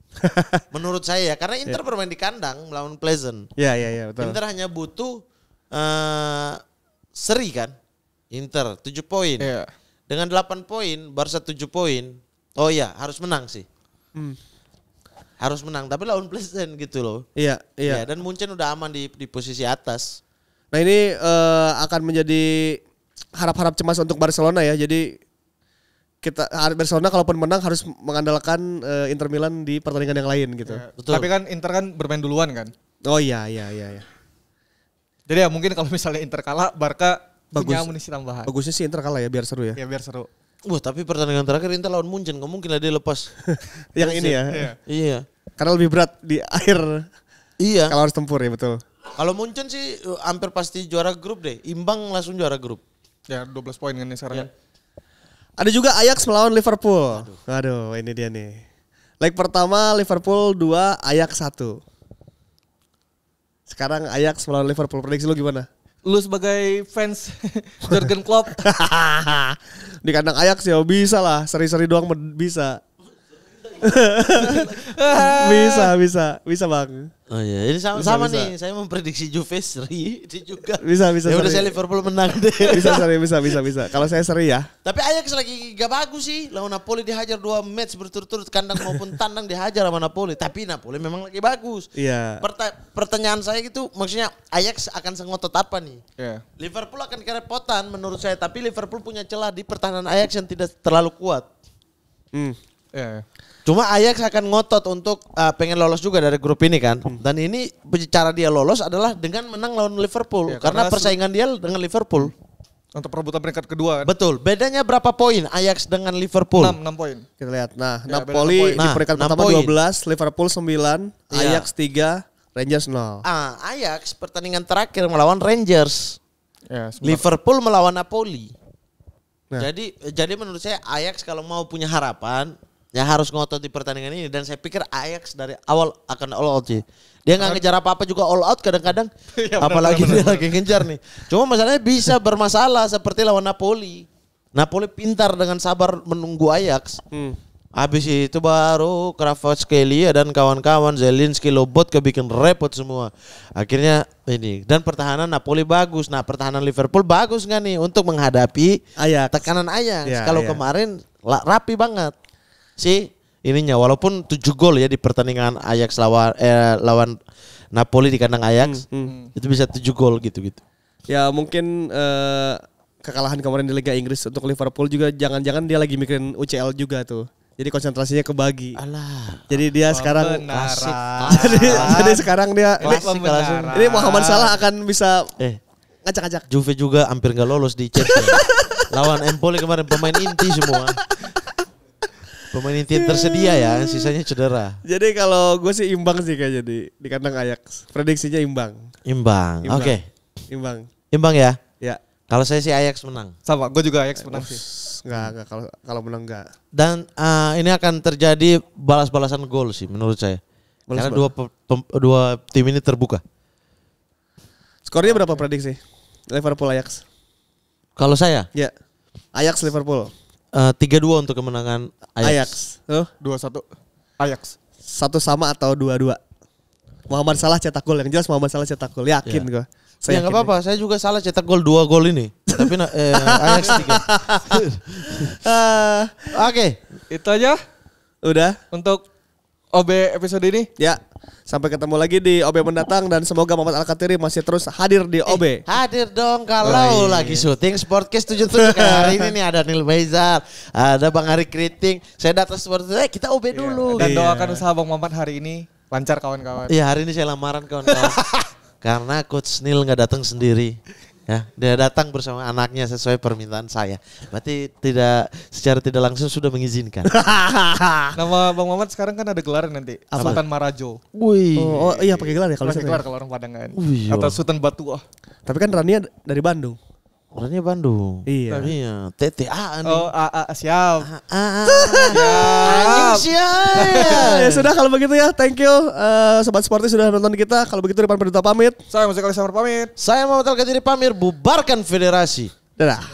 Menurut saya ya, karena Inter bermain di kandang melawan Pleasant. Ya, betul. Inter hanya butuh seri kan? Inter 7 poin. Iya. Dengan 8 poin, Barca 7 poin. Oh iya, harus menang sih. Harus menang, tapi lawan Pleasant gitu loh. Iya. Ya, dan Munchen udah aman di posisi atas. Nah ini akan menjadi harap-harap cemas untuk Barcelona ya. Jadi Barcelona kalaupun menang harus mengandalkan Inter Milan di pertandingan yang lain gitu. Ya. Betul. Tapi kan Inter kan bermain duluan kan. Oh iya. Jadi ya mungkin kalau misalnya Inter kalah, Barca punya Bagus. amunisi tambahan. Bagusnya sih Inter kalah ya biar seru ya. Ya biar seru. Wah, tapi pertandingan terakhir Inter lawan Munchen, gak mungkin lah dia lepas. Yang ini ya. Iya. Iya. Karena lebih berat di akhir Iya. kalau harus tempur ya betul. Kalau Munchen sih hampir pasti juara grup deh. Imbang langsung juara grup. Ya 12 poin kan nih sekarang. Ya. kan. Ada juga Ajax melawan Liverpool. Aduh, ini dia nih. Leg pertama Liverpool 2, Ajax 1. Sekarang Ajax melawan Liverpool. Prediksi lu gimana? Lu sebagai fans Jurgen Klopp, Di kandang Ajax ya bisa lah. Seri-seri doang bisa. Bisa bang. Oh iya, ini sama, Bisa, sama bisa. nih. Saya memprediksi Juve seri ini juga. Bisa Ya udah seri. saya Liverpool menang deh. Bisa. Kalau saya seri ya. Tapi Ajax lagi gak bagus sih. Lawan Napoli dihajar 2 match berturut-turut, kandang maupun tandang dihajar sama Napoli. Tapi Napoli memang lagi bagus. Iya. Pertanyaan saya gitu, maksudnya Ajax akan sengotot apa nih? ya. Liverpool akan kerepotan menurut saya. Tapi Liverpool punya celah di pertahanan Ajax yang tidak terlalu kuat. Ya. Cuma Ajax akan ngotot untuk pengen lolos juga dari grup ini kan. Dan ini cara dia lolos adalah dengan menang lawan Liverpool. Ya, karena karena persaingan dia dengan Liverpool. Untuk perebutan peringkat kedua kan. Betul. Bedanya berapa poin Ajax dengan Liverpool? 6 poin. Kita lihat. Nah, Ya, Napoli beda di poin. peringkat Nah, pertama 6 poin. 12, Liverpool 9, Iya. Ajax 3, Rangers 0. Ajax pertandingan terakhir melawan Rangers. Ya, sebentar. Liverpool melawan Napoli. Nah. Jadi menurut saya Ajax kalau mau punya harapan ya harus ngotot di pertandingan ini, dan saya pikir Ajax dari awal akan all out sih. Dia nggak ngejar apa-apa juga all out kadang-kadang. Iya, Apalagi benar, dia lagi ngejar nih. Cuma masalahnya bisa bermasalah seperti lawan Napoli. Napoli pintar dengan sabar menunggu Ajax. Habis itu baru Kvaratskhelia dan kawan-kawan, Zelinski, Lobot kebikin repot semua. Akhirnya ini, dan pertahanan Napoli bagus. Nah, pertahanan Liverpool bagus nggak nih untuk menghadapi Ajax. tekanan Ajax? Ya, Kalau ya. kemarin rapi banget sih ininya, walaupun 7 gol ya di pertandingan Ajax lawan Napoli di kandang Ajax. Itu bisa 7 gol gitu-gitu. Ya mungkin kekalahan kemarin di Liga Inggris untuk Liverpool juga jangan-jangan dia lagi mikirin UCL juga tuh. Jadi konsentrasinya kebagi. Alah. Jadi dia sekarang Pembenaran. jadi sekarang dia Klasik langsung. ini Mohamed Salah akan bisa ngacak-ngacak. Juve juga hampir nggak lolos di Champions. Lawan Empoli kemarin pemain inti semua. Pemain inti yang tersedia ya, sisanya cedera. Jadi kalau gue sih imbang sih kayaknya di kandang Ajax. Prediksinya imbang. Imbang. Oke. Imbang. Imbang ya. Ya. Kalau saya sih Ajax menang. Sama, gue juga Ajax menang sih. Enggak kalau menang enggak. Dan ini akan terjadi balas-balasan gol sih menurut saya. Karena dua tim ini terbuka. Skornya berapa prediksi? Liverpool Ajax. Kalau saya Ya. Ajax Liverpool. 3-2 untuk kemenangan Ajax. Tuh, 2-1 Ajax. 1 sama atau 2-2. Muhammad Salah cetak gol, yang jelas Muhammad Salah cetak gol. Yakin Ya. gua. Ya nggak apa-apa, saya juga salah cetak gol 2 gol ini. Tapi Ajax 3. Oke. Itu aja Udah. untuk OB episode ini. Ya. Sampai ketemu lagi di OB mendatang dan semoga Muhammad Al-Katiri masih terus hadir di OB. Hadir dong kalau lagi syuting Sportcast 77 kayak hari ini nih ada Nil Baizar, ada Bang Ari Kriting. Saya datang seperti itu, kita OB dulu. Dan Iya. doakan usaha Bang Mamat hari ini lancar kawan-kawan. Iya, hari ini saya lamaran kawan-kawan. Karena Coach Nil nggak datang sendiri. Ya, dia datang bersama anaknya sesuai permintaan saya. Berarti secara tidak langsung sudah mengizinkan. Nama Bang Mamat sekarang kan ada gelaran nanti. Sultan Marajo. Wih. Oh iya pakai gelar ya kalau Pakai misalnya. gelar kalau orang Padang kan. Wih, Atau Sultan Batuah. Tapi kan Rania dari Bandung. Orangnya Bandung. Iya. Iya, TTA nih. Oh, siap. Ya sudah kalau begitu ya, thank you sobat sporty sudah nonton kita. Kalau begitu Depan Perdita pamit. Saya Musik Kali Samar pamit. Saya mau Kadiri pamir bubarkan federasi. Dadah.